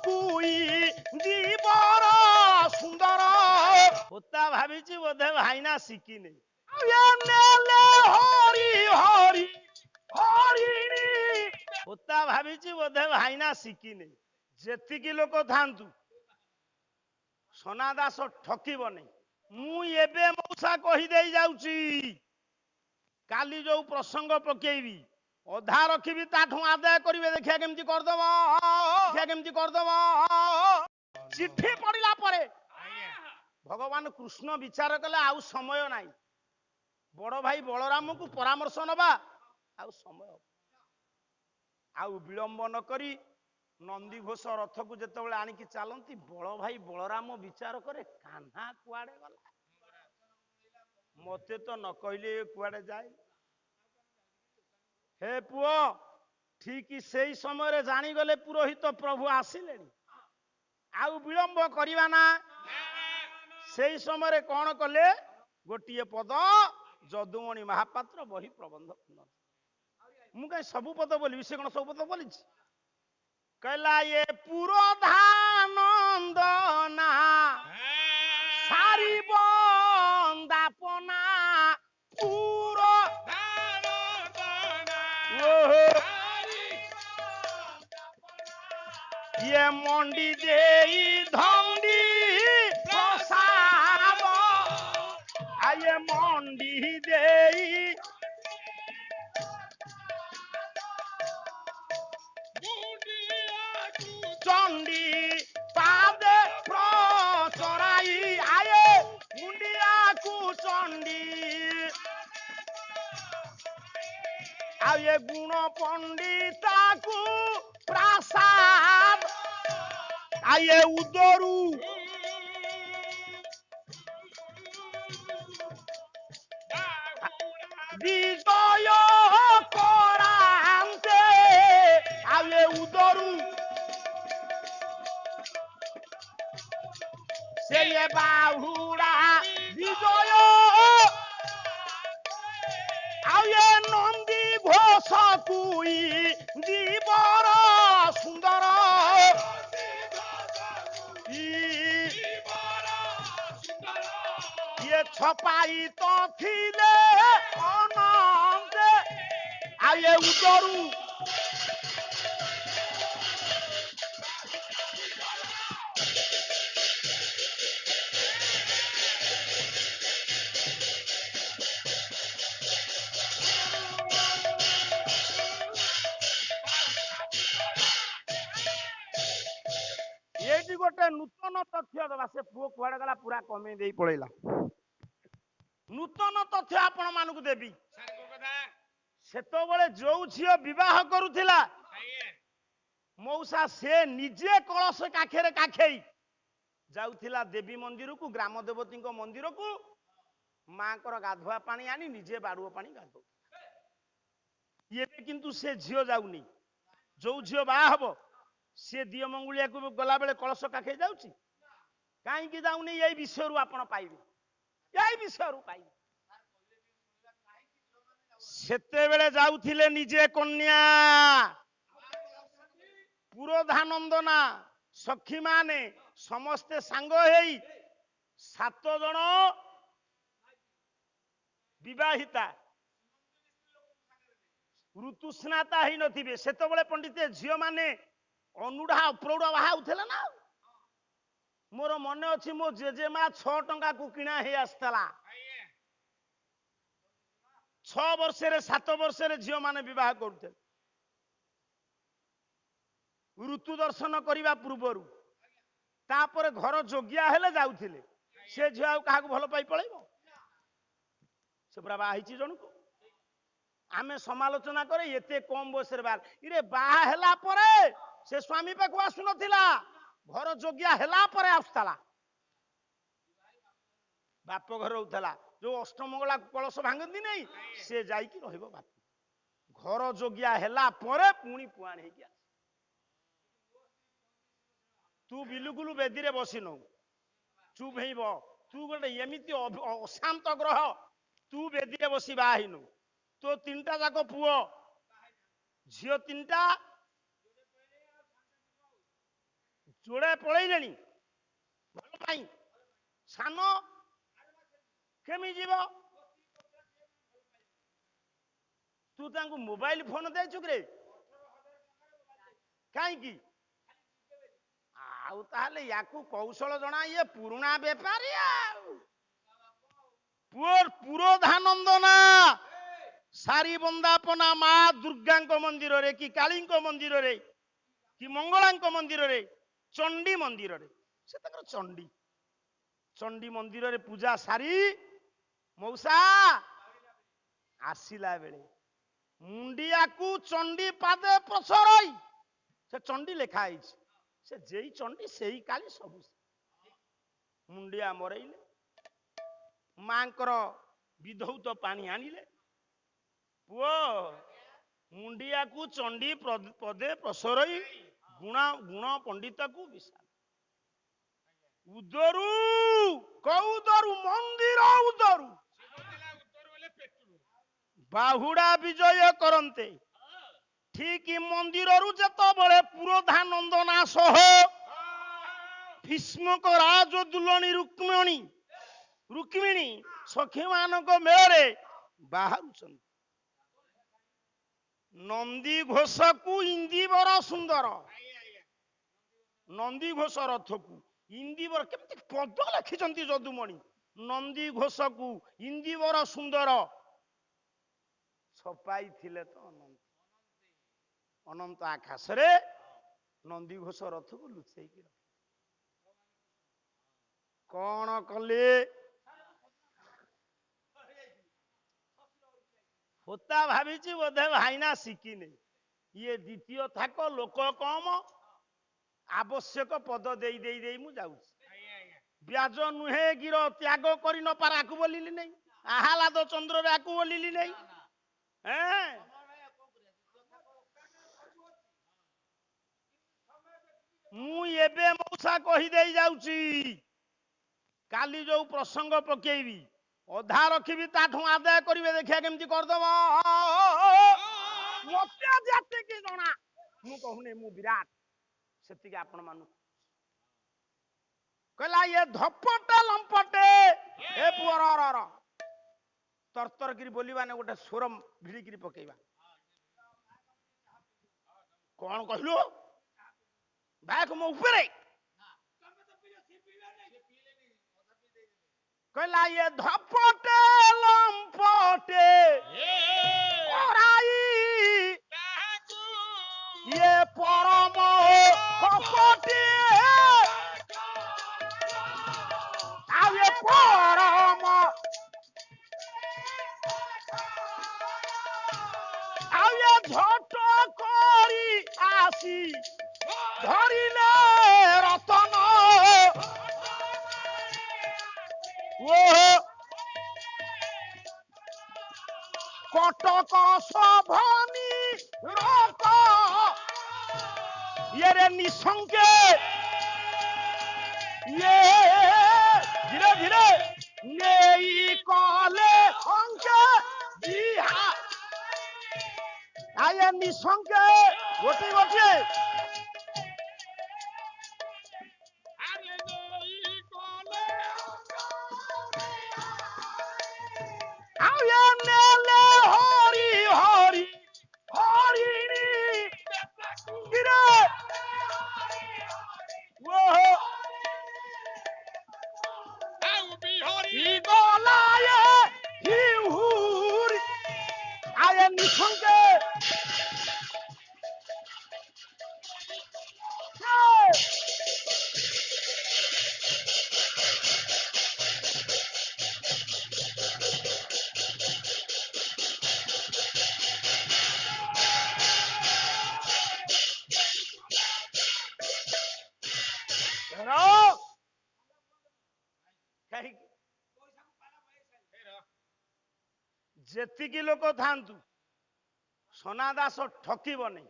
କୁଇ ଜୀବର ସୁନ୍ଦର ହୋତା ଭାବିଛି ବୋଧେ ଭାଇନା ଶିଖିନି ନେଲେ ହରି ହରି ହରିଣୀ ହୋତା ଭାବିଛି ବୋଧେ ଭାଇନା ଶିଖିନି ଯେତିକି ଲୋକ ଥାନ୍ତୁ ସନା ଦାସ ଠକିବନି ମୁଁ ଏବେ ମଉସା କହିଦେଇ ଯାଉଛି କାଲି ଯୋଉ ପ୍ରସଙ୍ଗ ପକେଇବି ଅଧା ରଖିବି ତାଠୁ ଆଦାୟ କରିବେ ଦେଖିଆ କେମିତି କରିଦବ ଚିଠି ପଡିଲା ପରେ ଭଗବାନ କୃଷ୍ଣ ବିଚାର କଲେ ଆଉ ସମୟ ନାହିଁ ବଡ ଭାଇ ବଳରାମକୁ ପରାମର୍ଶ ନବା ଆଉ ସମୟ ଆଉ ବିଳମ୍ବ ନ କରି ନନ୍ଦିଘୋଷ ରଥକୁ ଯେତେବେଳେ ଆଣିକି ଚାଲନ୍ତି ବଳ ଭାଇ ବଳରାମ ବିଚାର କରେ କାହ୍ନା କୁଆଡେ ଗଲା ମତେ ତ ନ କହିଲେ କୁଆଡେ ଯାଏ ହେ ପୁଅ ଠିକ ସେଇ ସମୟରେ ଜାଣିଗଲେ ପୁରୋହିତ ପ୍ରଭୁ ଆସିଲେଣି ଆଉ ବିଳମ୍ବ କରିବା ନା ସେଇ ସମୟରେ କଣ କଲେ ଗୋଟିଏ ପଦ ଯଦୁମଣି ମହାପାତ୍ର ବହି ପ୍ରବନ୍ଧ ମୁଁ କାହିଁ ସବୁ ପଦ ବୋଲିବି ସେ କଣ ସବୁ ପଦ ବୋଲିଛି କହିଲା ଏ ପୁରୋଧାନନ୍ଦନା ସାରି ବନ୍ଦାପନା ପୁର ଇଏ ମଣ୍ଡି ଦେଇ ଧଣ୍ଡି ପ୍ରସାଦ ଆଏ ମଣ୍ଡି ଦେଇ ଚଣ୍ଡୀ ପାଦେ ପ୍ରଚରାଇ ଆଏ ମୁଣ୍ଡିଆକୁ ଚଣ୍ଡୀ ଆଉ ଏ ଗୁଣ ପଣ୍ଡିତାକୁ ପ୍ରାସାଦ ଆଏ ଉଦରୁ ବିଜୟ କରାନ୍ତେ ଆଉ ଏ ଉଦରୁ ସେ ବାହୁଡ଼ା ବିଜୟ ଆଉ ଏ ନନ୍ଦୀ ଘୋଷ କୁଇ ଜୀବର ସୁନ୍ଦର ଇଏ ଛପାଇ ତ ଥିଲେ ଅନନ୍ତେ ଆଉ ଏ ଉଦରୁ ଗୋଟେ ନୂତନ ତଥ୍ୟ ଦେବା ସେ ପୁଅ କୁଆଡେ ଗଲା ପୁରା କମେଇ ଦେଇ ପଳେଇଲା ନୂତନ ତଥ୍ୟ ଆପଣ ମାନଙ୍କୁ ଦେବି ସେତେବେଳେ ଯୋଉ ଝିଅ ବିବାହ କରୁଥିଲା ମଉସା ସେ ନିଜେ କଳସ କାଖରେ କାଖେଇ ଯାଉଥିଲା ଦେବୀ ମନ୍ଦିରକୁ ଗ୍ରାମ ଦେବତୀଙ୍କ ମନ୍ଦିରକୁ ମାଙ୍କର ଗାଧୁଆ ପାଣି ଆଣି ନିଜେ ବାଡୁଅ ପାଣି ଗାଧଉ ଏବେ କିନ୍ତୁ ସେ ଝିଅ ଯାଉନି ଯୋଉ ଝିଅ ବାହା ହବ ସେ ଦିଅ ମଙ୍ଗୁଳିଆକୁ ଗଲାବେଳେ କଳସ କାଖେଇ ଯାଉଛି କାହିଁକି ଯାଉନି ଏଇ ବିଷୟରୁ ଆପଣ ପାଇବେ ଏଇ ବିଷୟରୁ ପାଇବେ ସେତେବେଳେ ଯାଉଥିଲେ ନିଜେ କନ୍ୟା ପୁରୋଧାନନ୍ଦନା ସଖୀ ମାନେ ସମସ୍ତେ ସାଙ୍ଗ ହେଇ 7 ଜଣ ବିବାହିତା ଋତୁସ୍ନାତା ହେଇନଥିବେ ସେତେବେଳେ ପଣ୍ଡିତ ଝିଅ ମାନେ ଅନୁଢା ଅପ୍ରୌଢ ବାହା ହଉଥିଲା ନା ମୋର ମନେ ଅଛି ମୋ ଜେଜେମା 6 ଟଙ୍କାକୁ କିଣା ହେଇ ଆସିଥିଲା 6 ବର୍ଷରେ 7 ବର୍ଷରେ ଝିଅ ମାନେ ବିବାହ କରୁଥିଲେ ଋତୁ ଦର୍ଶନ କରିବା ପୂର୍ବରୁ ତାପରେ ଘର ଯୋଗ୍ୟା ହେଲେ ଯାଉଥିଲେ ସେ ଝିଅ ଆଉ କାହାକୁ ଭଲ ପାଇ ପଳେଇବ ସେ ପୁରା ବାହା ହେଇଛି ଜଣକୁ ଆମେ ସମାଲୋଚନା করে ଏତେ କମ ବୟସରେ ବାହା ହେଲା ପରେ ସେ ସ୍ୱାମୀ ପାଖକୁ ଆସୁନଥିଲା ଘର ଯୋଗ୍ୟା ହେଲା ପରେ ଆସୁଥିଲା ବାପ ଘର ରହୁଥିଲା ଯୋଉ ଅଷ୍ଟମଙ୍ଗଳା କଳସ ଭାଙ୍ଗନ୍ତି ନାହିଁ ସେ ଯାଇକି ରହିବ ବାପ ଘର ଯୋଗ୍ୟା ହେଲା ପରେ ପୁଣି ପୁଆଣ ହେଇକି ଆସ ତୁ ବିଲୁକୁଲୁ ବେଦିରେ ବସିନୁ ଚୁପ ହେଇବ ତୁ ଗୋଟେ ଏମିତି ଅଶାନ୍ତ ଗ୍ରହ ତୁ ବେଦିରେ ବସି ବାହା ହେଇନୁ तो 3टा जाक पुओ झियो 3टा ଯୋଡ଼େ ପଳେଇଲେଣି ଭଲ ପାଇଁ ସାନ କେମିତି ଯିବ ତୁ ତାଙ୍କୁ ମୋବାଇଲ ଫୋନ ଦେଇଛୁ କିରେ କାହିଁକି ଆଉ ତାହେଲେ ୟାକୁ କୌଶଳ ଜଣା ଇଏ ପୁରୁଣା ବେପାରୀ ଆଉ ପୁରୋଧାନନ୍ଦ ନା ସାରି ବନ୍ଦାପନା ମା ଦୁର୍ଗାଙ୍କ ମନ୍ଦିରରେ କି କାଳୀଙ୍କ ମନ୍ଦିରରେ କି ମଙ୍ଗଳାଙ୍କ ମନ୍ଦିରରେ ଚଣ୍ଡୀ ମନ୍ଦିରରେ ସେ ତାଙ୍କର ଚଣ୍ଡୀ ମନ୍ଦିରରେ ପୂଜା ସାରି ମଉସା ଆସିଲା ବେଳେ ମୁଣ୍ଡିଆକୁ ଚଣ୍ଡୀ ପାଦେ ପ୍ରସରଇ ସେ ଚଣ୍ଡୀ ଲେଖା ହେଇଛି ସେ ଯେଇ ଚଣ୍ଡୀ ସେଇ କାଳି ସବୁ ମୁଣ୍ଡିଆ ମରେଇଲେ ମାଙ୍କର ବିଧୌତ ପାଣି ଆଣିଲେ ପୁଅ ମୁଣ୍ଡିଆକୁ ଚଣ୍ଡୀ ପଦେ ପ୍ରସରଇ ଗୁଣ ପଣ୍ଡିତକୁ ବିଶାଳ ଉଦରୁ କଉଦରୁ ମନ୍ଦିର ଉଦରୁ ବାହୁଡା ବିଜୟ କରନ୍ତେ ଠିକ ମନ୍ଦିରରୁ ଯେତେବେଳେ ପୁରୋଧାନନ୍ଦନା ସହ ଭୀଷ୍ମକ ରାଜ ଦୁଲଣୀ ରୁକ୍ମିଣୀ ସଖୀମାନଙ୍କ ମେଳରେ ବାହାରୁଛନ୍ତି ନନ୍ଦୀ ଘୋଷକୁ ଇନ୍ଦିବର ସୁନ୍ଦର ନନ୍ଦୀ ଘୋଷ ରଥକୁ ଇନ୍ଦିବର କେମିତି ପଦ ଲେଖିଛନ୍ତି ଯଦୁମଣି ନନ୍ଦୀ ଘୋଷକୁ ଇନ୍ଦିବର ସୁନ୍ଦର ଛପାଇଥିଲେ ତ ଅନନ୍ତ ଆକାଶରେ ନନ୍ଦୀ ଘୋଷ ରଥକୁ ଲୁଚେଇକି ରଖ କଣ କଲେ ହୋତା ଭାବିଛି ବୋଧେ ଭାଇନା ଶିଖିନି ଇଏ ଦ୍ୱିତୀୟ ଥାକ ଲୋକ କମ ଆବଶ୍ୟକ ପଦ ଦେଇ ମୁଁ ଯାଉଛି ବ୍ୟାଜ ନୁହେଁ ଗିର ତ୍ୟାଗ କରି ନ ପାର ଆକୁ ବୋଲିଲି ନାହିଁ ଆହ୍ଲାଦ ଚନ୍ଦ୍ରରେ ଆକୁ ବୋଲିଲି ନାହିଁ ମୁଁ ଏବେ ମଉସା କହିଦେଇ ଯାଉଛି କାଲି ଯୋଉ ପ୍ରସଙ୍ଗ ପକେଇବି ଅଧା ରଖିବି ତାଠୁ ଆଦାୟ କରିବେ ଦେଖିବା କେମିତି କରିଦବ ମତେ ଯେତିକି ଜଣା ମୁଁ କହୁନି ମୁଁ ବିରାଟ ସେତିକି ଆପଣ ମାନଙ୍କୁ କହିଲା ଇଏ ଧପଟେ ଲମ୍ପଟେ ଏ ପୁଅର ତରତରକିରି ବୋଲିବାନେ ଗୋଟେ ସ୍ୱର ଭିଡ଼ିକିରି ପକେଇବା କଣ କହିଲୁ ବାକ ମୋ ଉପରେ କହିଲା ଇଏ ଧପଟେ ଲମ୍ପଟେ ଇଏ ପରମ କପଟି ଆଉ ଇଏ ପରମ ଆଉ ଇଏ ଝଟ କରି ଆସି ଧରିଲେ ରତନ କଟକ ଶୋଭନି ରତ ଇଏରେ ନିଶଙ୍କେ ଇଏ ଧୀରେ ଧୀରେ ନେଇ କଲେ ଅଙ୍କେ ବିହା ଆଏ ନିଶଙ୍କେ ଗୋଟିଏ ଯେତିକି ଲୋକ ଥାନ୍ତୁ ସନା ଦାସ ଠକିବ ନାହିଁ